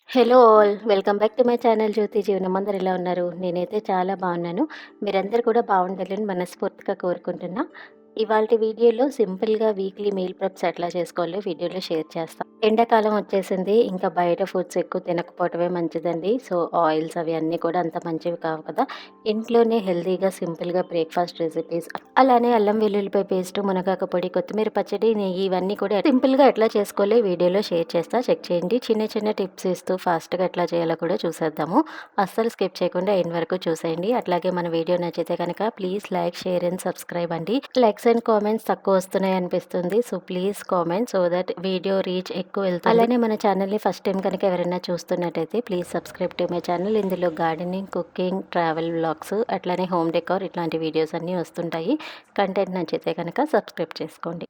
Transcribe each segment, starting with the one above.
Hello all. Welcome back to my channel Jyothi Jeevanam. అందరూ ఎలా ఉన్నారు? నేనైతే చాలా బాగున్నాను. మీరందరూ కూడా బాగుండాలని మనస్ఫూర్తిగా కోరుకుంటున్నా. ఇవాల్టి వీడియోలో సింపుల్‌గా వీక్లీ మీల్ ప్రెప్స్ ఎట్లా చేసుకోవాలో వీడియోలో షేర్ చేస్తా. ఎండాకాలం వచ్చేసింది. ఇంకా బయట ఫుడ్స్ ఎక్కువ తినకపోవటమే మంచిదండి. సో, ఆయిల్స్ అవి అన్నీ కూడా అంత మంచివి కావు కదా! ఇంట్లోనే హెల్తీగా సింపుల్‌గా బ్రేక్‌ఫాస్ట్ రెసిపీస్, అలానే అల్లం వెల్లుల్లిపాయ పేస్ట్, మునగాకు పొడి, కొత్తిమీర పచ్చడి, నెయ్యి ఇవన్నీ కూడా సింపుల్‌గా ఎట్లా చేసుకోవాలో ఈ వీడియోలో షేర్ చేస్తా. చెక్ చేయండి. చిన్న చిన్న టిప్స్ ఇస్తూ ఫాస్ట్‌గా ఎట్లా చేయాలో కూడా చూసేద్దాము. అస్సలు స్కిప్ చేయకుండా ఎండ్ వరకు చూసేయండి. అట్లాగే మన వీడియో నచ్చితే కనుక please like, share and subscribe అండి. లైక్స్ అండ్ కామెంట్స్ తక్కువ వస్తున్నాయి అనిపిస్తుంది. So, please comment so that video reach ఎక్కువ వెళ్తుంది. అలానే మన ఛానల్‌ని ఫస్ట్ టైం కనుక ఎవరైనా చూస్తున్నట్టయితే please subscribe to my channel. ఇందులో గార్డెనింగ్, కుకింగ్, ట్రావెల్ వ్లాగ్స్, అట్లానే హోమ్ డెకార్ ఇట్లాంటి వీడియోస్ అన్నీ వస్తుంటాయి. కంటెంట్ నచ్చితే కనుక సబ్స్క్రైబ్ చేసుకోండి.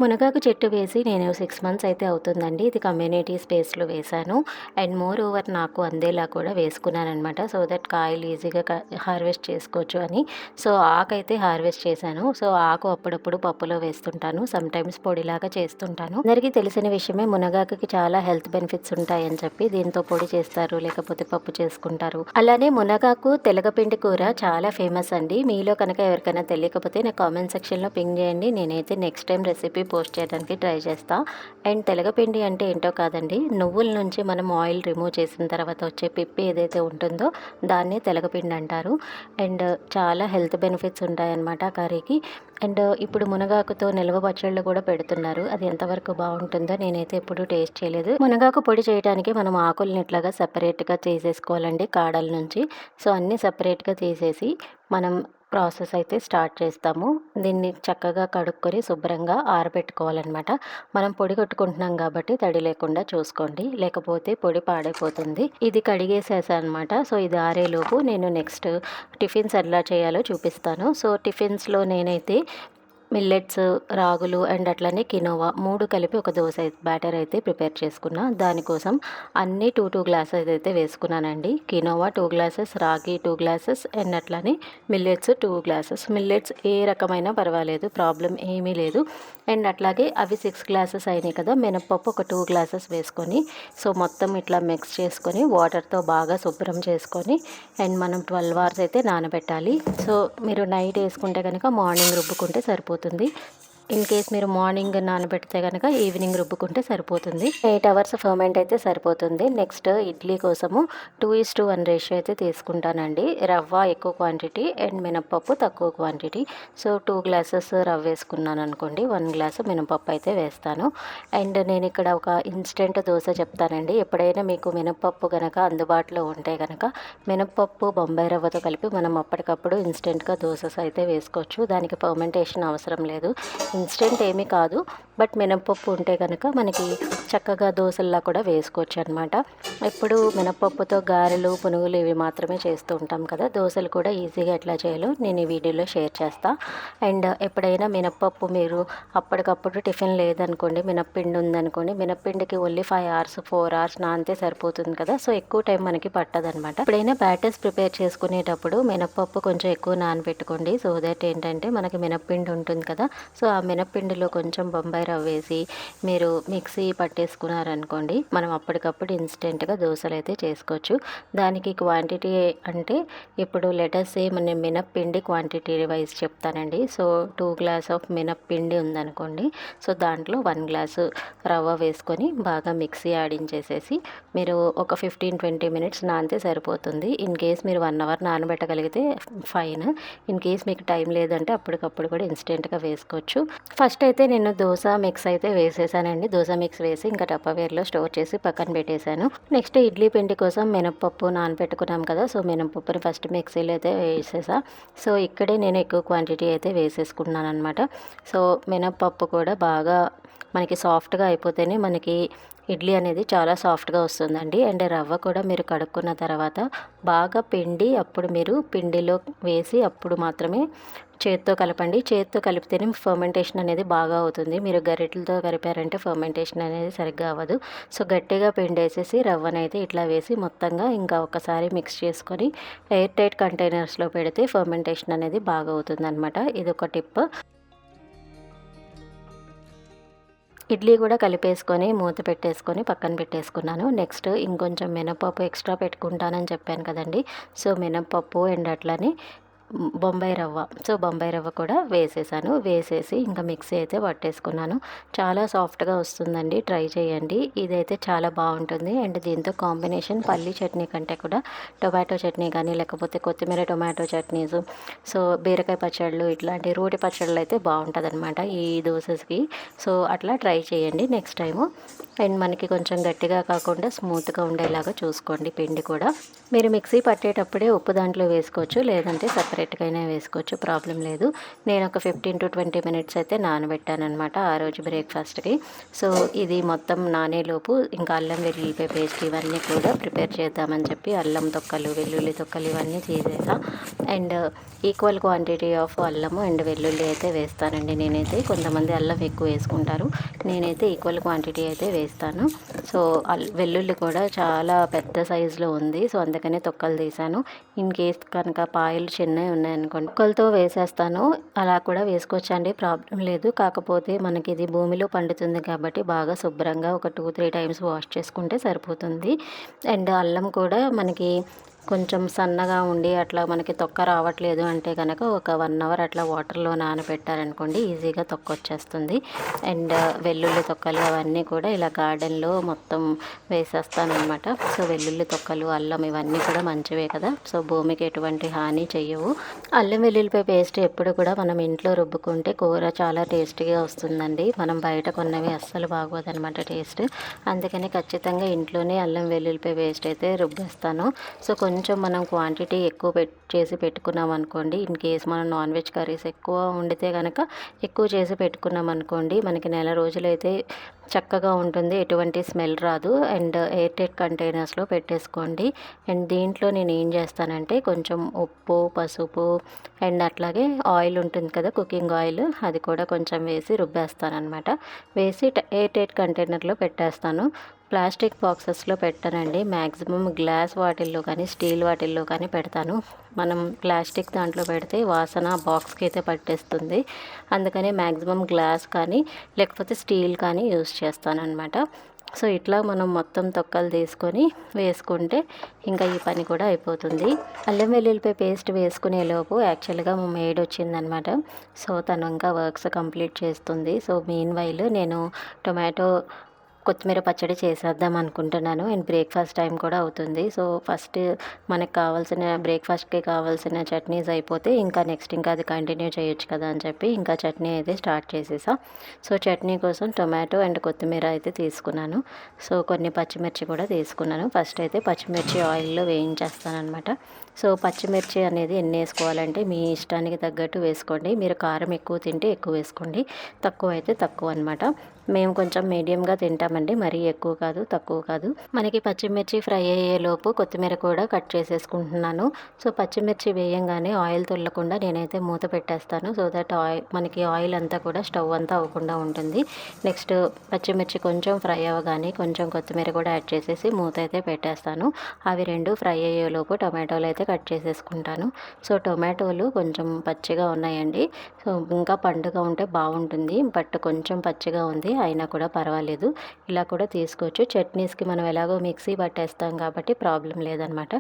మునగాకు చెట్టు వేసి నేను 6 మంత్స్ అయితే అవుతుందండి. ఇది కమ్యూనిటీ స్పేస్‌లో వేశాను. అండ్ మోర్ ఓవర్ నాకు అందేలా కూడా వేసుకున్నాననమాట. సో దట్ కాయలు ఈజీగా హార్వెస్ట్ చేసుకోవచ్చు అని. సో, ఆకైతే హార్వెస్ట్ చేశాను. సో, ఆకు అప్పుడప్పుడు పప్పులో వేస్తుంటాను. సమ్‌టైమ్స్ పొడిలాగా చేస్తుంటాను. అందరికీ తెలిసిన విషయమే, మునగాకుకి చాలా హెల్త్ బెనిఫిట్స్ ఉంటాయని చెప్పి దీంతో పొడి చేస్తారు, లేకపోతే పప్పు చేసుకుంటారు. అలానే మునగాకు తెలగపిండి కూర చాలా ఫేమస్ అండి. మీలో కనుక ఎవరికైనా తెలియకపోతే నా కామెంట్ సెక్షన్‌లో పింగ్ చేయండి. నేనైతే నెక్స్ట్ టైం రెసిపీ పోస్ట్ చేయడానికి ట్రై చేస్తా. అండ్ తెలగపిండి అంటే ఏంటో కాదండి, నువ్వుల నుంచి మనం ఆయిల్ రిమూవ్ చేసిన తర్వాత వచ్చే పిప్పి ఏదైతే ఉంటుందో దాన్నే తెలగపిండి అంటారు. అండ్ చాలా హెల్త్ బెనిఫిట్స్ ఉంటాయన్నమాట కర్రీకి. అండ్ ఇప్పుడు మునగాకుతో నిల్వ పచ్చళ్ళు కూడా పెడుతున్నారు. అది ఎంతవరకు బాగుంటుందో నేనైతే ఎప్పుడూ టేస్ట్ చేయలేదు. మునగాకు పొడి చేయడానికి మనం ఆకుల్ని ఇట్లాగా సెపరేట్‌గా తీసేసుకోవాలండి కాడల నుంచి. సో, అన్నీ సెపరేట్‌గా తీసేసి మనం ప్రాసెస్ అయితే స్టార్ట్ చేస్తాము. దీన్ని చక్కగా కడుక్కొని శుభ్రంగా ఆరబెట్టుకోవాలనమాట. మనం పొడి కొట్టుకుంటున్నాం కాబట్టి తడి లేకుండా చూసుకోండి. లేకపోతే పొడి పాడైపోతుంది. ఇది కడిగేసేసానమాట. సో, ఇది ఆరేలోపు నేను నెక్స్ట్ టిఫిన్స్ ఎలా చేయాలో చూపిస్తాను. సో, టిఫిన్స్‌లో నేనైతే మిల్లెట్స్, రాగులు అండ్ అట్లనే కినోవా 3 కలిపి ఒక దోస బ్యాటర్ అయితే ప్రిపేర్ చేసుకున్నా. దానికోసం అన్నీ 2 గ్లాసెస్ అయితే వేసుకున్నానండి. కినోవా 2 గ్లాసెస్, రాగి 2 గ్లాసెస్ అండ్ అట్లానే మిల్లెట్స్ 2 గ్లాసెస్. మిల్లెట్స్ ఏ రకమైనా పర్వాలేదు, ప్రాబ్లమ్ ఏమీ లేదు. అండ్ అట్లాగే అవి 6 గ్లాసెస్ అయినాయి కదా! మినపప్పు ఒక 2 గ్లాసెస్ వేసుకొని, సో, మొత్తం ఇట్లా మిక్స్ చేసుకొని వాటర్‌తో బాగా శుభ్రం చేసుకొని అండ్ మనం 12 అవర్స్ అయితే నానబెట్టాలి. సో, మీరు నైట్ వేసుకుంటే కనుక మార్నింగ్ రుబ్బుకుంటే సరిపోతుంది. ఇన్ కేస్ మీరు మార్నింగ్ నానబెడితే గనక ఈవినింగ్ రుబ్బుకుంటే సరిపోతుంది. 8 అవర్స్ ఫర్మెంట్ అయితే సరిపోతుంది. నెక్స్ట్ ఇడ్లీ కోసము 2:1 రేషియో అయితే తీసుకుంటానండి. రవ్వ ఎక్కువ క్వాంటిటీ అండ్ మినపప్పు తక్కువ క్వాంటిటీ. సో, 2 గ్లాసెస్ రవ్వ వేసుకున్నాను అనుకోండి, 1 గ్లాసు మినపప్పు అయితే వేస్తాను. అండ్ నేను ఇక్కడ ఒక ఇన్స్టెంట్ దోస చెప్తానండి. ఎప్పుడైనా మీకు మినపప్పు గనక అందుబాటులో ఉంటే గనక మినపప్పు, బొంబాయి రవ్వతో కలిపి మనం అప్పటికప్పుడు ఇన్స్టెంట్‌గా దోసెస్ అయితే వేసుకోవచ్చు. దానికి ఫర్మెంటేషన్ అవసరం లేదు. ఇన్స్టెంట్ ఏమీ కాదు. బట్ మినపప్పు ఉంటే కనుక మనకి చక్కగా దోసల్లా కూడా వేసుకోవచ్చు అనమాట. ఎప్పుడు మినపప్పుతో గారెలు, పునుగులు ఇవి మాత్రమే చేస్తూ ఉంటాం కదా! దోసలు కూడా ఈజీగా ఎట్లా చేయాలో నేను ఈ వీడియోలో షేర్ చేస్తా. అండ్ ఎప్పుడైనా మినపప్పు మీరు అప్పటికప్పుడు టిఫిన్ లేదనుకోండి, మినప్పిండి ఉందనుకోండి, మినప్పిండికి ఓన్లీ 5 అవర్స్, 4 అవర్స్ నానితే సరిపోతుంది కదా! సో, ఎక్కువ టైం మనకి పట్టదనమాట. ఎప్పుడైనా బ్యాటర్స్ ప్రిపేర్ చేసుకునేటప్పుడు మినపప్పు కొంచెం ఎక్కువ నానబెట్టుకోండి. సో దట్ ఏంటంటే మనకి మినప్పిండి ఉంటుంది కదా! సో, ఆ మినప్పిండిలో కొంచెం బొంబాయి రవ్వ వేసి మీరు మిక్సీ పట్టేసుకున్నారనుకోండి, మనం అప్పటికప్పుడు ఇన్స్టెంట్‌గా దోసలైతే చేసుకోవచ్చు. దానికి క్వాంటిటీ అంటే ఇప్పుడు లెట్ అస్ సే మన మినప్పిండి క్వాంటిటీ వైస్ చెప్తానండి. సో, 2 గ్లాస్ ఆఫ్ మినప్పిండి ఉందనుకోండి, సో, దాంట్లో 1 గ్లాసు రవ్వ వేసుకొని బాగా మిక్సీ ఆడించేసేసి మీరు ఒక 15-20 మినిట్స్ నానితే సరిపోతుంది. ఇన్ కేస్ మీరు 1 అవర్ నానబెట్టగలిగితే ఫైన్. ఇన్ కేస్ మీకు టైం లేదంటే అప్పటికప్పుడు కూడా ఇన్స్టెంట్‌గా వేసుకోవచ్చు. ఫస్ట్ అయితే నేను దోస మిక్స్ అయితే వేసేసానండి. దోస మిక్స్ వేసి ఇంకా టప్పర్‌వేర్‌లో స్టోర్ చేసి పక్కన పెట్టేశాను. నెక్స్ట్ ఇడ్లీ పిండి కోసం మినపప్పు నానబెట్టుకున్నాం కదా! సో, మినపప్పుని ఫస్ట్ మిక్సీలో అయితే వేసేసా. సో, ఇక్కడే నేను ఎక్కువ క్వాంటిటీ అయితే వేసేసుకున్నాననమాట. సో, మినపప్పు కూడా బాగా మనకి సాఫ్ట్‌గా అయిపోతేనే మనకి ఇడ్లీ అనేది చాలా సాఫ్ట్‌గా వస్తుందండి. అండ్ రవ్వ కూడా మీరు కడుక్కున్న తర్వాత బాగా పిండి అప్పుడు మీరు పిండిలో వేసి అప్పుడు మాత్రమే చేత్తో కలపండి. చేత్తో కలిపితేనే ఫర్మెంటేషన్ అనేది బాగా అవుతుంది. మీరు గరిటెలతో కలిపారంటే ఫర్మెంటేషన్ అనేది సరిగ్గా అవ్వదు. సో, గట్టిగా పిండేసేసి రవ్వనైతే ఇట్లా వేసి మొత్తంగా ఇంకా ఒకసారి మిక్స్ చేసుకొని ఎయిర్ టైట్ కంటైనర్స్‌లో పెడితే ఫర్మెంటేషన్ అనేది బాగా అవుతుందనమాట. ఇదొక టిప్. ఇడ్లీ కూడా కలిపేసుకొని మూత పెట్టేసుకొని పక్కన పెట్టేసుకున్నాను. నెక్స్ట్ ఇంకొంచెం మినపప్పు ఎక్స్ట్రా పెట్టుకుంటానని చెప్పాను కదండీ! సో, మినపప్పు అండ్ అట్లనే బొంబాయి రవ్వ. సో, బొంబాయి రవ్వ కూడా వేసేసాను. వేసేసి ఇంకా మిక్సీ అయితే పట్టేసుకున్నాను. చాలా సాఫ్ట్‌గా వస్తుందండి. ట్రై చేయండి. ఇదైతే చాలా బావుంటుంది. అండ్ దీంతో కాంబినేషన్ పల్లీ చట్నీ కంటే కూడా టొమాటో చట్నీ కానీ, లేకపోతే కొత్తిమీర టొమాటో చట్నీసు, సో, బీరకాయ పచ్చళ్ళు ఇట్లాంటి రోటి పచ్చళ్ళు అయితే బావుంటదనమాట ఈ దోసెస్‌కి. సో, అట్లా ట్రై చేయండి నెక్స్ట్ టైము. అండ్ మనకి కొంచెం గట్టిగా కాకుండా స్మూత్‌గా ఉండేలాగా చూసుకోండి పిండి కూడా. మీరు మిక్సీ పట్టేటప్పుడే ఉప్పు దాంట్లో వేసుకోవచ్చు. లేదంటే సెపరేట్‌గా అయినా వేసుకోవచ్చు. ప్రాబ్లమ్ లేదు. నేను ఒక 15-20 మినిట్స్ అయితే నానబెట్టాననమాట ఆ రోజు బ్రేక్‌ఫాస్ట్‌కి. సో, ఇది మొత్తం నానేలోపు ఇంకా అల్లం వెల్లుల్లిపాయ పేస్ట్ ఇవన్నీ కూడా ప్రిపేర్ చేద్దామని చెప్పి అల్లం తొక్కలు, వెల్లుల్లి తొక్కలు ఇవన్నీ తీసేసా. అండ్ ఈక్వల్ క్వాంటిటీ ఆఫ్ అల్లము అండ్ వెల్లుల్లి అయితే వేస్తానండి నేనైతే. కొంతమంది అల్లం ఎక్కువ వేసుకుంటారు. నేనైతే ఈక్వల్ క్వాంటిటీ అయితే వేస్తాను. సో, వెల్లుల్లి కూడా చాలా పెద్ద సైజులో ఉంది. సో, అందుకనే తొక్కలు తీశాను. ఇన్ కేస్ కనుక పాయలు చిన్నవి ఉన్నాయనుకోండి తొక్కలతో వేసేస్తాను. అలా కూడా వేసుకోవచ్చండి, ప్రాబ్లం లేదు. కాకపోతే మనకి ఇది భూమిలో పండుతుంది కాబట్టి బాగా శుభ్రంగా ఒక 2-3 టైమ్స్ వాష్ చేసుకుంటే సరిపోతుంది. అండ్ అల్లం కూడా మనకి కొంచెం సన్నగా ఉండి అట్లా మనకి తొక్క రావట్లేదు అంటే కనుక ఒక 1 అవర్ అట్లా వాటర్‌లో నానబెట్టారనుకోండి ఈజీగా తొక్కొచ్చేస్తుంది. అండ్ వెల్లుల్లి తొక్కలు అవన్నీ కూడా ఇలా గార్డెన్‌లో మొత్తం వేసేస్తాననమాట. సో, వెల్లుల్లి తొక్కలు, అల్లం ఇవన్నీ కూడా మంచివే కదా! సో, భూమికి ఎటువంటి హాని చెయ్యవు. అల్లం వెల్లుల్లిపాయ పేస్ట్ ఎప్పుడు కూడా మనం ఇంట్లో రుబ్బుకుంటే కూర చాలా టేస్టీగా వస్తుందండి. మనం బయట కొన్నవి అస్సలు బాగోదనమాట టేస్ట్. అందుకని ఖచ్చితంగా ఇంట్లోనే అల్లం వెల్లుల్లిపాయ పేస్ట్ అయితే రుబ్బేస్తాను. సో, కొంచెం మనం క్వాంటిటీ ఎక్కువ చేసి పెట్టుకున్నాం అనుకోండి, ఇన్ కేస్ మనం నాన్ వెజ్ కర్రీస్ ఎక్కువ వండితే గనక ఎక్కువ చేసి పెట్టుకున్నాం అనుకోండి, మనకి నెల రోజులైతే చక్కగా ఉంటుంది. ఎటువంటి స్మెల్ రాదు. అండ్ ఎయిర్ టైట్ కంటైనర్స్‌లో పెట్టేసుకోండి. అండ్ దీంట్లో నేను ఏం చేస్తానంటే కొంచెం ఉప్పు, పసుపు అండ్ అట్లాగే ఆయిల్ ఉంటుంది కదా, కుకింగ్ ఆయిల్, అది కూడా కొంచెం వేసి రుబ్బేస్తాననమాట. వేసి ఎయిర్ టైట్ కంటైనర్‌లో పెట్టేస్తాను. ప్లాస్టిక్ బాక్సెస్‌లో పెట్టనండి. మ్యాక్సిమం గ్లాస్ వాటిల్లో కానీ, స్టీల్ వాటిల్లో కానీ పెడతాను. మనం ప్లాస్టిక్ దాంట్లో పెడితే వాసన బాక్స్‌కి అయితే పట్టేస్తుంది. అందుకని మ్యాక్సిమం గ్లాస్ కానీ, లేకపోతే స్టీల్ కానీ యూజ్ చేస్తాననమాట. సో, ఇట్లా మనం మొత్తం తొక్కలు తీసుకొని వేసుకుంటే ఇంకా ఈ పని కూడా అయిపోతుంది. అల్లం వెల్లుల్లిపాయ పేస్ట్ వేసుకునేలోపు యాక్చువల్‌గా మా మెయిడ్ వచ్చిందనమాట. సో, తను ఇంకా వర్క్స్ కంప్లీట్ చేస్తుంది. సో, మీన్ వైల్ నేను టొమాటో కొత్తిమీర పచ్చడి చేసేద్దాం అనుకుంటున్నాను. అండ్ బ్రేక్‌ఫాస్ట్ టైం కూడా అవుతుంది. సో, ఫస్ట్ మనకు కావాల్సిన బ్రేక్‌ఫాస్ట్‌కి కావాల్సిన చట్నీస్ అయిపోతే ఇంకా నెక్స్ట్ ఇంకా అది కంటిన్యూ చేయొచ్చు కదా అని చెప్పి ఇంకా చట్నీ అయితే స్టార్ట్ చేసేసా. సో, చట్నీ కోసం టొమాటో అండ్ కొత్తిమీర అయితే తీసుకున్నాను. సో, కొన్ని పచ్చిమిర్చి కూడా తీసుకున్నాను. ఫస్ట్ అయితే పచ్చిమిర్చి ఆయిల్‌లో వేయించేస్తాననమాట. సో, పచ్చిమిర్చి అనేది ఎన్ని వేసుకోవాలంటే మీ ఇష్టానికి తగ్గట్టు వేసుకోండి. మీరు కారం ఎక్కువ తింటే ఎక్కువ వేసుకోండి. తక్కువ అయితే తక్కువ అనమాట. మేము కొంచెం మీడియంగా తింటామండి. మరీ ఎక్కువ కాదు, తక్కువ కాదు. మనకి పచ్చిమిర్చి ఫ్రై అయ్యేలోపు కొత్తిమీర కూడా కట్ చేసేసుకుంటున్నాను. సో, పచ్చిమిర్చి వేయంగానే ఆయిల్ తుల్లకుండా నేనైతే మూత పెట్టేస్తాను. సో దట్ మనకి ఆయిల్ అంతా కూడా స్టవ్ అంతా అవ్వకుండా ఉంటుంది. నెక్స్ట్ పచ్చిమిర్చి కొంచెం ఫ్రై అవ్వగానే కొంచెం కొత్తిమీర కూడా యాడ్ చేసేసి మూత అయితే పెట్టేస్తాను. అవి 2 ఫ్రై అయ్యేలోపు టొమాటోలు అయితే కట్ చేసేసుకుంటాను. సో, టొమాటోలు కొంచెం పచ్చిగా ఉన్నాయండి. సో, ఇంకా పండుగా ఉంటే బాగుంటుంది. బట్ కొంచెం పచ్చిగా ఉంది. అయినా కూడా పర్వాలేదు. ఇలా కూడా తీసుకోవచ్చు. చట్నీస్‌కి మనం ఎలాగో మిక్సీ పట్టేస్తాం కాబట్టి ప్రాబ్లం లేదనమాట.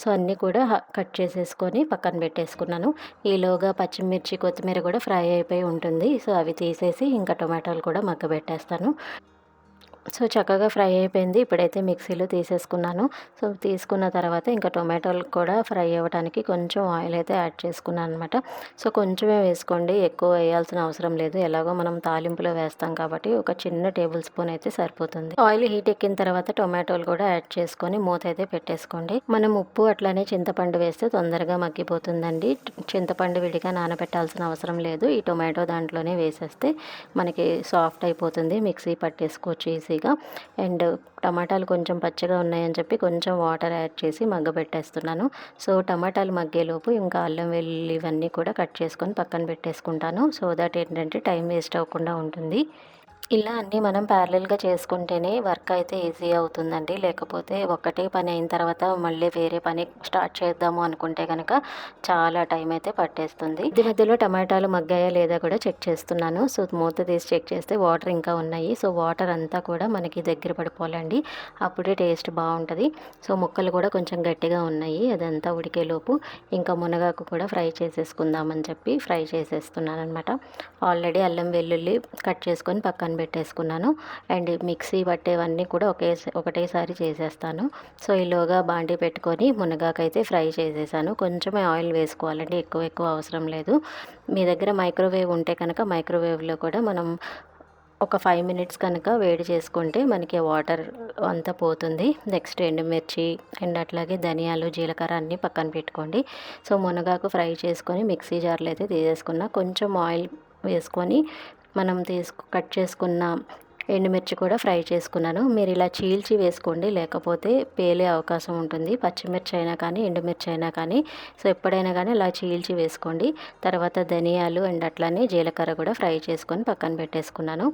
సో, అన్నీ కూడా కట్ చేసేసుకొని పక్కన పెట్టేసుకున్నాను. ఈలోగా పచ్చిమిర్చి, కొత్తిమీర కూడా ఫ్రై అయిపోయి ఉంటుంది. సో, అవి తీసేసి ఇంకా టొమాటోలు కూడా మగ్గబెట్టేస్తాను. సో, చక్కగా ఫ్రై అయిపోయింది. ఇప్పుడైతే మిక్సీలో తీసేసుకున్నాను. సో, తీసుకున్న తర్వాత ఇంకా టొమాటోలు కూడా ఫ్రై అవ్వడానికి కొంచెం ఆయిల్ అయితే యాడ్ చేసుకున్నాను అనమాట. సో, కొంచెమే వేసుకోండి. ఎక్కువ వేయాల్సిన అవసరం లేదు. ఎలాగో మనం తాలింపులో వేస్తాం కాబట్టి ఒక చిన్న టేబుల్ స్పూన్ అయితే సరిపోతుంది. ఆయిల్ హీట్ ఎక్కిన తర్వాత టొమాటోలు కూడా యాడ్ చేసుకొని మూత అయితే పెట్టేసుకోండి. మనం ఉప్పు అట్లానే చింతపండు వేస్తే తొందరగా మగ్గిపోతుందండి. చింతపండు విడిగా నానబెట్టాల్సిన అవసరం లేదు. ఈ టొమాటో దాంట్లోనే వేసేస్తే మనకి సాఫ్ట్ అయిపోతుంది. మిక్సీ పట్టేసుకోవచ్చు ఈజీగా. అండ్ టమాటాలు కొంచెం పచ్చిగా ఉన్నాయని చెప్పి కొంచెం వాటర్ యాడ్ చేసి మగ్గబెట్టేస్తున్నాను. సో, టమాటాలు మగ్గేలోపు ఇంకా అల్లం వెల్లుల్లి ఇవన్నీ కూడా కట్ చేసుకొని పక్కన పెట్టేసుకుంటాను. సో దట్ ఏంటంటే టైం వేస్ట్ అవ్వకుండా ఉంటుంది. ఇలా అన్నీ మనం ప్యారలెల్‌గా చేసుకుంటేనే వర్క్ అయితే ఈజీ అవుతుందండి. లేకపోతే ఒకటే పని అయిన తర్వాత మళ్ళీ వేరే పని స్టార్ట్ చేద్దాము అనుకుంటే గనక చాలా టైం అయితే పట్టేస్తుంది. మధ్య మధ్యలో టమాటాలు మగ్గాయా లేదా కూడా చెక్ చేస్తున్నాను. సో, మూత తీసి చెక్ చేస్తే వాటర్ ఇంకా ఉన్నాయి. సో, వాటర్ అంతా కూడా మనకి దగ్గర పడిపోవాలండి. అప్పుడే టేస్ట్ బావుంటది. సో, ముక్కలు కూడా కొంచెం గట్టిగా ఉన్నాయి. అదంతా ఉడికేలోపు ఇంకా మునగాకు కూడా ఫ్రై చేసేసుకుందామని చెప్పి ఫ్రై చేసేస్తున్నాననమాట. ఆల్రెడీ అల్లం వెల్లుల్లి కట్ చేసుకొని పక్కన పెట్టేసుకున్నాను. అండ్ మిక్సీ పట్టేవన్నీ కూడా ఒకటేసారి చేసేస్తాను. సో, ఈలోగా బాండీ పెట్టుకొని మునగాకైతే ఫ్రై చేసేసాను. కొంచెమే ఆయిల్ వేసుకోవాలండి. ఎక్కువ ఎక్కువ అవసరం లేదు. మీ దగ్గర మైక్రోవేవ్ ఉంటే కనుక మైక్రోవేవ్‌లో కూడా మనం ఒక 5 మినిట్స్ కనుక వేడి చేసుకుంటే మనకి వాటర్ అంతా పోతుంది. నెక్స్ట్ ఎండుమిర్చి అండ్ అట్లాగే ధనియాలు, జీలకర్ర అన్నీ పక్కన పెట్టుకోండి. సో, మునగాకు ఫ్రై చేసుకొని మిక్సీ జార్‌లో అయితే తీసేసుకున్న. కొంచెం ఆయిల్ వేసుకొని మనం కట్ చేసుకున్న ఎండుమిర్చి కూడా ఫ్రై చేసుకున్నాను. మీరు ఇలా చీల్చి వేసుకోండి, లేకపోతే పేలే అవకాశం ఉంటుంది. పచ్చిమిర్చి అయినా కానీ, ఎండుమిర్చి అయినా కానీ, సో ఎప్పుడైనా కానీ అలా చీల్చి వేసుకోండి. తర్వాత ధనియాలు అండ్ అట్లానే జీలకర్ర కూడా ఫ్రై చేసుకొని పక్కన పెట్టేసుకున్నాను.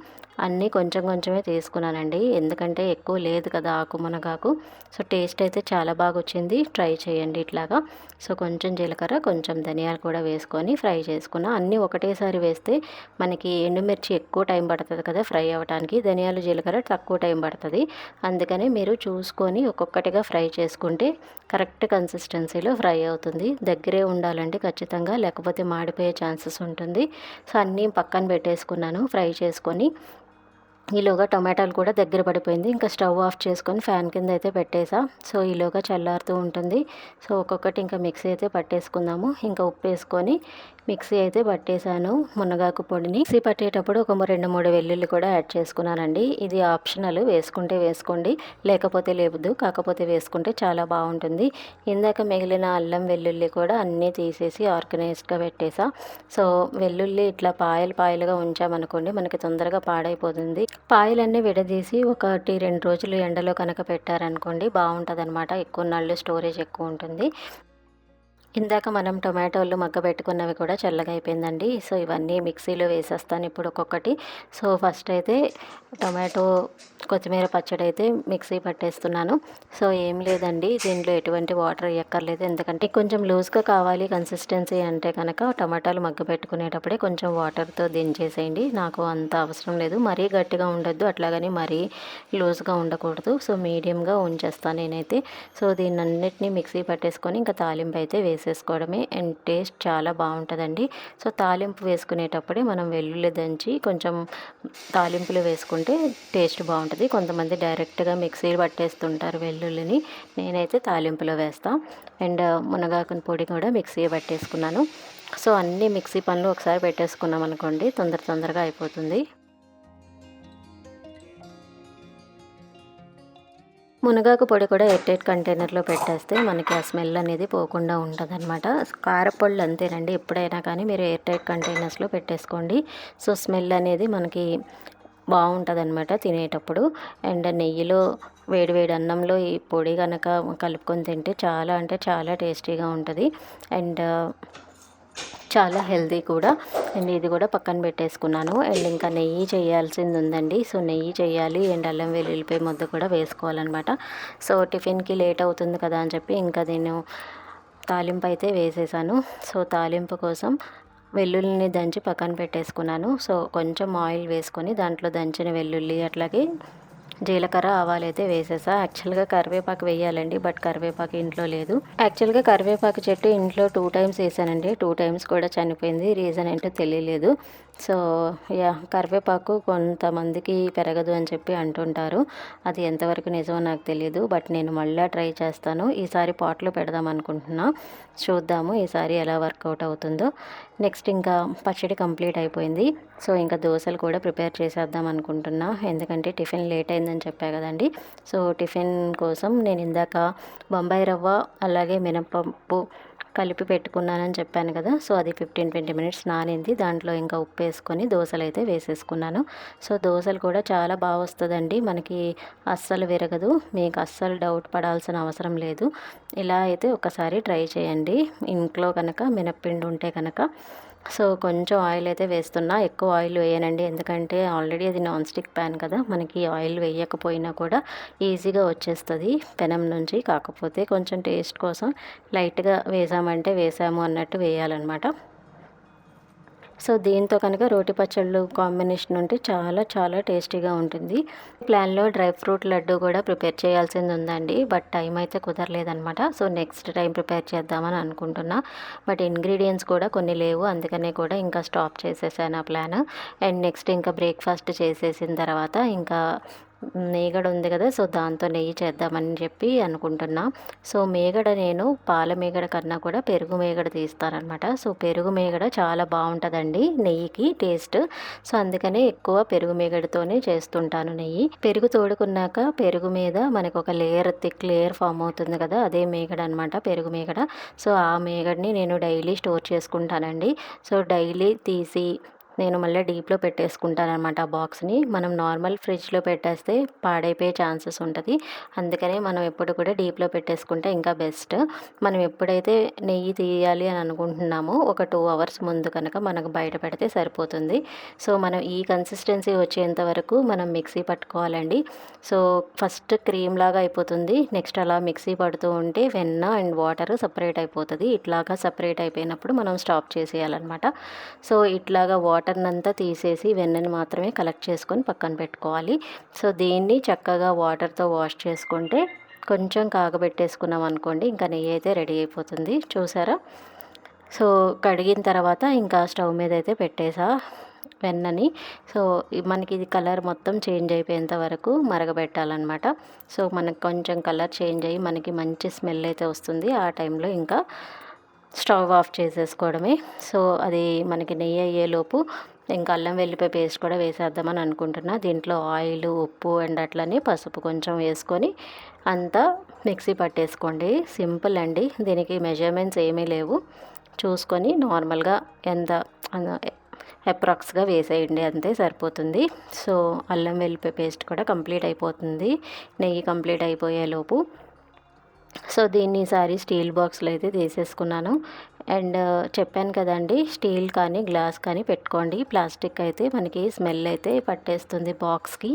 అన్నీ కొంచెం కొంచెమే తీసుకున్నానండి, ఎందుకంటే ఎక్కువ లేదు కదా ఆకు మునగాకు. సో టేస్ట్ అయితే చాలా బాగా వచ్చింది. ట్రై చేయండి ఇట్లాగా. సో కొంచెం జీలకర్ర, కొంచెం ధనియాలు కూడా వేసుకొని ఫ్రై చేసుకున్నా. అన్నీ ఒకటేసారి వేస్తే మనకి ఎండుమిర్చి ఎక్కువ టైం పడుతుంది కదా ఫ్రై అవ్వడానికి, ధనియాలు జీలకర్ర తక్కువ టైం పడుతుంది. అందుకని మీరు చూసుకొని ఒక్కొక్కటిగా ఫ్రై చేసుకుంటే కరెక్ట్ కన్సిస్టెన్సీలో ఫ్రై అవుతుంది. దగ్గరే ఉండాలండి ఖచ్చితంగా, లేకపోతే మాడిపోయే ఛాన్సెస్ ఉంటుంది. సో అన్నీ పక్కన పెట్టేసుకున్నాను ఫ్రై చేసుకొని. ఈలోగా టొమాటోలు కూడా దగ్గర పడిపోయింది. ఇంకా స్టవ్ ఆఫ్ చేసుకొని ఫ్యాన్ కింద అయితే పెట్టేసా. సో ఈలోగా చల్లారుతూ ఉంటుంది. సో ఒక్కొక్కటి ఇంకా మిక్సీ అయితే పట్టేసుకుందాము. ఇంకా ఉప్పు వేసుకొని మిక్సీ అయితే పట్టేశాను మునగాకు పొడిని. మిక్సీ పట్టేటప్పుడు ఒక 2-3 వెల్లుల్లి కూడా యాడ్ చేసుకున్నానండి. ఇది ఆప్షనల్, వేసుకుంటే వేసుకోండి, లేకపోతే లేదు. కాకపోతే వేసుకుంటే చాలా బాగుంటుంది. ఇందాక మిగిలిన అల్లం వెల్లుల్లి కూడా అన్నీ తీసేసి ఆర్గనైజ్డ్గా పెట్టేసా. సో వెల్లుల్లి ఇట్లా పాయలు పాయలుగా ఉంచామనుకోండి మనకి తొందరగా పాడైపోతుంది. పాయలన్నీ విడదీసి 1-2 రోజులు ఎండలో కనుక పెట్టారనుకోండి బాగుంటుందన్నమాట. ఎక్కువ నాళ్ళు స్టోరేజ్ ఎక్కువ ఉంటుంది. ఇందాక మనం టొమాటోలు మగ్గబెట్టుకున్నవి కూడా చల్లగా అయిపోయిందండి. సో ఇవన్నీ మిక్సీలో వేసేస్తాను ఇప్పుడు ఒక్కొక్కటి. సో ఫస్ట్ అయితే టొమాటో కొత్తిమీర పచ్చడి అయితే మిక్సీ పట్టేస్తున్నాను. సో ఏం లేదండి, దీంట్లో ఎటువంటి వాటర్ వేయక్కర్లేదు. ఎందుకంటే కొంచెం లూజ్గా కావాలి కన్సిస్టెన్సీ అంటే కనుక టమాటాలు మగ్గబెట్టుకునేటప్పుడే కొంచెం వాటర్తో దించేసేయండి. నాకు అంత అవసరం లేదు. మరీ గట్టిగా ఉండొద్దు, అట్లాగని మరీ లూజ్గా ఉండకూడదు. సో మీడియంగా ఉంచేస్తాను నేనైతే. సో దీన్నన్నిటిని మిక్సీ పట్టేసుకొని ఇంకా తాలింపు అయితే వేసేసుకోవడమే. అండ్ టేస్ట్ చాలా బాగుంటుందండి. సో తాలింపు వేసుకునేటప్పుడే మనం వెల్లుల్లి దంచి కొంచెం తాలింపులు వేసుకుంటే టేస్ట్ బాగుంటుంది. కొంతమంది డైరెక్ట్గా మిక్సీ పట్టేస్తుంటారు వెల్లుల్లిని, నేనైతే తాలింపులో వేస్తాను. అండ్ మునగాకుని పొడి కూడా మిక్సీ పట్టేసుకున్నాను. సో అన్ని మిక్సీ పనులు ఒకసారి పెట్టేసుకున్నాం అనుకోండి తొందరగా అయిపోతుంది. మునగాకు పొడి కూడా ఎయిర్‌టైట్ కంటైనర్‌లో పెట్టేస్తే మనకి ఆ స్మెల్ అనేది పోకుండా ఉంటదనమాట. కారప్పొళ్ళు అంతేనండి, ఎప్పుడైనా కానీ మీరు ఎయిర్‌టైట్ కంటైనర్స్‌లో పెట్టేసుకోండి. సో స్మెల్ అనేది మనకి బావుంటదనమాట తినేటప్పుడు. అండ్ నెయ్యిలో వేడి వేడి అన్నంలో ఈ పొడి గనక కలుపుకొని తింటే చాలా అంటే చాలా టేస్టీగా ఉంటది. అండ్ చాలా హెల్తీ కూడా. అండ్ ఇది కూడా పక్కన పెట్టేసుకున్నాను. అండ్ ఇంకా నెయ్యి చేయాల్సింది ఉందండి. సో నెయ్యి చేయాలి అండ్ అల్లం వెల్లుల్లిపాయ ముద్ద కూడా వేసుకోవాలన్నమాట. సో టిఫిన్కి లేట్ అవుతుంది కదా అని చెప్పి ఇంకా నేను తాలింపు అయితే వేసేసాను. సో తాలింపు కోసం వెల్లుల్లిని దంచి పక్కన పెట్టేసుకున్నాను. సో కొంచెం ఆయిల్ వేసుకొని దాంట్లో దంచిన వెల్లుల్లి అట్లాగే జీలకర్ర, ఆవాలైతే వేసేసా. యాక్చువల్‌గా కరివేపాకు వేయాలండి, బట్ కరివేపాకు ఇంట్లో లేదు. యాక్చువల్‌గా కరివేపాకు చెట్టు ఇంట్లో 2 టైమ్స్ వేసానండి. 2 టైమ్స్ కూడా చనిపోయింది. రీజన్ ఏంటో తెలియలేదు. సో కరివేపాకు కొంతమందికి పెరగదు అని చెప్పి అంటుంటారు. అది ఎంతవరకు నిజమో నాకు తెలీదు. బట్ నేను మళ్ళా ట్రై చేస్తాను. ఈసారి పాట్‌లో పెడదాం అనుకుంటున్నా. చూద్దాము ఈసారి ఎలా వర్కౌట్ అవుతుందో. నెక్స్ట్ ఇంకా పచ్చడి కంప్లీట్ అయిపోయింది. సో ఇంకా దోసలు కూడా ప్రిపేర్ చేసేద్దాం అనుకుంటున్నా, ఎందుకంటే టిఫిన్ లేట్ అయిందని చెప్పా కదండి. సో టిఫిన్ కోసం నేను ఇందాక బొంబాయి రవ్వ అలాగే మినపప్పు కలిపి పెట్టుకున్నానని చెప్పాను కదా. సో అది 15-20 మినిట్స్ నానింది. దాంట్లో ఇంకా ఉప్పు వేసుకొని దోసలు అయితే వేసేసుకున్నాను. సో దోసలు కూడా చాలా బాగా వస్తుందండి, మనకి అస్సలు విరగదు. మీకు అస్సలు డౌట్ పడాల్సిన అవసరం లేదు. ఇలా అయితే ఒకసారి ట్రై చేయండి. ఇంట్లో కనుక మినప్పిండి ఉంటే కనుక సో, కొంచెం ఆయిల్ అయితే వేస్తున్నా. ఎక్కువ ఆయిల్ వేయనండి. ఎందుకంటే ఆల్రెడీ అది నాన్ స్టిక్ ప్యాన్ కదా! మనకి ఆయిల్ వేయకపోయినా కూడా ఈజీగా వచ్చేస్తది పెనం నుంచి. కాకపోతే కొంచెం టేస్ట్ కోసం లైట్‌గా వేసామంటే వేసాము అన్నట్టు వేయాలనమాట. సో, దీంతో కనుక రోటి పచ్చళ్ళు కాంబినేషన్ ఉంటే చాలా చాలా టేస్టీగా ఉంటుంది. ప్లాన్‌లో డ్రై ఫ్రూట్ లడ్డు కూడా ప్రిపేర్ చేయాల్సింది ఉందండి. బట్ టైం అయితే కుదరలేదనమాట. సో, నెక్స్ట్ టైం ప్రిపేర్ చేద్దామని అనుకుంటున్నా. బట్ ఇంగ్రీడియెంట్స్ కూడా కొన్ని లేవు. అందుకనే కూడా ఇంకా స్టాప్ చేసేసాను ఆ ప్లాన్. అండ్ నెక్స్ట్ ఇంకా బ్రేక్‌ఫాస్ట్ చేసేసిన తర్వాత ఇంకా మీగడ ఉంది కదా! సో, దాంతో నెయ్యి చేద్దామని చెప్పి అనుకుంటున్నా. సో, మీగడ నేను పాల మీగడ కన్నా కూడా పెరుగు మీగడ తీస్తాననమాట. సో, పెరుగు మీగడ చాలా బావుంటదండి నెయ్యికి టేస్ట్. సో, అందుకనే ఎక్కువ పెరుగు మీగడతోనే చేస్తుంటాను నెయ్యి. పెరుగు తోడుకున్నాక పెరుగు మీద మనకొక లేయర్ థిక్ లేయర్ ఫార్మ్ అవుతుంది కదా! అదే మీగడ అనమాట పెరుగు మీగడ. సో, ఆ మీగడని నేను డైలీ స్టోర్ చేసుకుంటానండి. సో, డైలీ తీసి నేను మళ్ళీ డీప్‌లో పెట్టేసుకుంటాననమాట ఆ బాక్స్‌ని. మనం నార్మల్ ఫ్రిడ్జ్‌లో పెట్టేస్తే పాడైపోయే ఛాన్సెస్ ఉంటది. అందుకనే మనం ఎప్పుడు కూడా డీప్‌లో పెట్టేసుకుంటే ఇంకా బెస్ట్. మనం ఎప్పుడైతే నెయ్యి తీయాలి అని అనుకుంటున్నామో ఒక 2 అవర్స్ ముందు కనుక మనకు బయట పెడితే సరిపోతుంది. సో, మనం ఈ కన్సిస్టెన్సీ వచ్చేంత వరకు మనం మిక్సీ పట్టుకోవాలండి. సో, ఫస్ట్ క్రీమ్‌లాగా అయిపోతుంది. నెక్స్ట్ అలా మిక్సీ పడుతూ ఉంటే వెన్న అండ్ వాటర్ సెపరేట్ అయిపోతది. ఇట్లాగా సెపరేట్ అయిపోయినప్పుడు మనం స్టాప్ చేసేయాలనమాట. సో, ఇట్లాగా వాటర్‌నంతా తీసేసి వెన్నని మాత్రమే కలెక్ట్ చేసుకొని పక్కన పెట్టుకోవాలి. సో, దీన్ని చక్కగా వాటర్‌తో వాష్ చేసుకుంటే కొంచెం కాగబెట్టేసుకున్నాం అనుకోండి, ఇంకా నెయ్యి అయితే రెడీ అయిపోతుంది. చూసారా? సో, కడిగిన తర్వాత ఇంకా స్టవ్ మీద అయితే పెట్టేసా వెన్నని. సో, మనకి ఇది కలర్ మొత్తం చేంజ్ అయిపోయేంత వరకు మరగబెట్టాలనమాట. సో, మనకు కొంచెం కలర్ చేంజ్ అయ్యి మనకి మంచి స్మెల్ అయితే వస్తుంది. ఆ టైంలో ఇంకా స్టవ్ ఆఫ్ చేసేసుకోవడమే. సో, అది మనకి నెయ్యి అయ్యేలోపు ఇంకా అల్లం వెల్లిపాయ పేస్ట్ కూడా వేసేద్దామని అనుకుంటున్నా. దీంట్లో ఆయిలు, ఉప్పు అండ్ అట్లనే పసుపు కొంచెం వేసుకొని అంతా మిక్సీ పట్టేసుకోండి. సింపుల్ అండి. దీనికి మెజర్మెంట్స్ ఏమీ లేవు. చూసుకొని నార్మల్‌గా ఎంత అప్రాక్స్‌గా వేసేయండి అంతే సరిపోతుంది. సో, అల్లం వెల్లిపాయ పేస్ట్ కూడా కంప్లీట్ అయిపోతుంది. నెయ్యి కంప్లీట్ అయిపోయేలోపు. సో, దీన్ని ఈసారి స్టీల్ బాక్స్‌లో అయితే తీసేసుకున్నాను. అండ్ చెప్పాను కదండీ! స్టీల్ కానీ, గ్లాస్ కానీ పెట్టుకోండి. ప్లాస్టిక్ అయితే మనకి స్మెల్ అయితే పట్టేస్తుంది బాక్స్‌కి.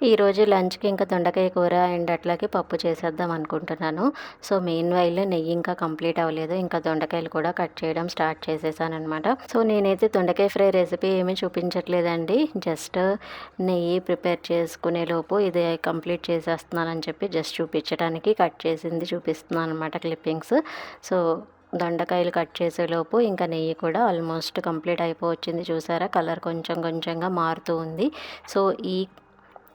ఈరోజు లంచ్‌కి ఇంకా దొండకాయ కూర అండ్ అట్లాగే పప్పు చేసేద్దాం అనుకుంటున్నాను. సో, మెయిన్‌వైల్ నెయ్యి ఇంకా కంప్లీట్ అవ్వలేదు. ఇంకా దొండకాయలు కూడా కట్ చేయడం స్టార్ట్ చేసేసాననమాట. సో, నేనైతే దొండకాయ ఫ్రై రెసిపీ ఏమీ చూపించట్లేదండి. జస్ట్ నెయ్యి ప్రిపేర్ చేసుకునేలోపు ఇది కంప్లీట్ చేసేస్తున్నానని చెప్పి జస్ట్ చూపించడానికి కట్ చేసింది చూపిస్తున్నాను అనమాట క్లిప్పింగ్స్. సో, దొండకాయలు కట్ చేసేలోపు ఇంకా నెయ్యి కూడా ఆల్మోస్ట్ కంప్లీట్ అయిపోవచ్చింది. చూసారా? కలర్ కొంచెం కొంచెంగా మారుతూ ఉంది. సో, ఈ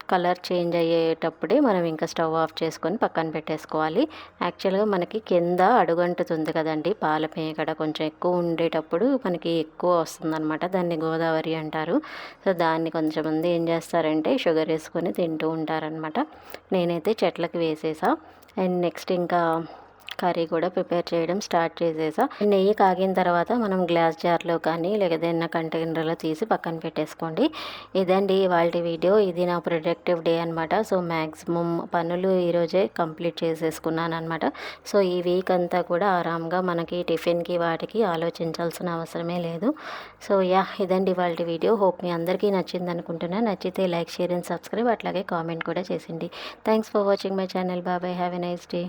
కలర్ చేంజ్ అయ్యేటప్పుడే మనం ఇంకా స్టవ్ ఆఫ్ చేసుకొని పక్కన పెట్టేసుకోవాలి. యాక్చువల్‌గా మనకి కింద అడుగంటుతుంది కదండీ! పాల మీగడ కొంచెం ఎక్కువ ఉండేటప్పుడు మనకి ఎక్కువ వస్తుందనమాట. దాన్ని గోదావరి అంటారు. సో, దాన్ని కొంచెంమంది ఏం చేస్తారంటే షుగర్ వేసుకొని తింటూ ఉంటారనమాట. నేనైతే చెట్లకి వేసేసా. అండ్ నెక్స్ట్ ఇంకా కర్రీ కూడా ప్రిపేర్ చేయడం స్టార్ట్ చేసేసా. నెయ్యి కాగిన తర్వాత మనం గ్లాస్ జార్‌లో కానీ లేకపోతే ఏదైనా కంటైనర్‌లో తీసి పక్కన పెట్టేసుకోండి. ఇదండి ఇవాల్టి వీడియో. ఇది నా ప్రొడక్టివ్ డే అనమాట. సో, మ్యాక్సిమం పనులు ఈరోజే కంప్లీట్ చేసేసుకున్నాననమాట. సో, ఈ వీక్ అంతా కూడా ఆరాంగా మనకి టిఫిన్‌కి వాటికి ఆలోచించాల్సిన అవసరమే లేదు. So, yeah! ఇదండి ఇవాల్టి వీడియో. హోప్ మీ అందరికీ నచ్చిందనుకుంటున్నా. నచ్చితే లైక్, షేర్ అండ్ సబ్స్క్రైబ్ అట్లాగే కామెంట్ కూడా చేసేయండి. Thanks for watching my channel. Bye bye. Have a nice day.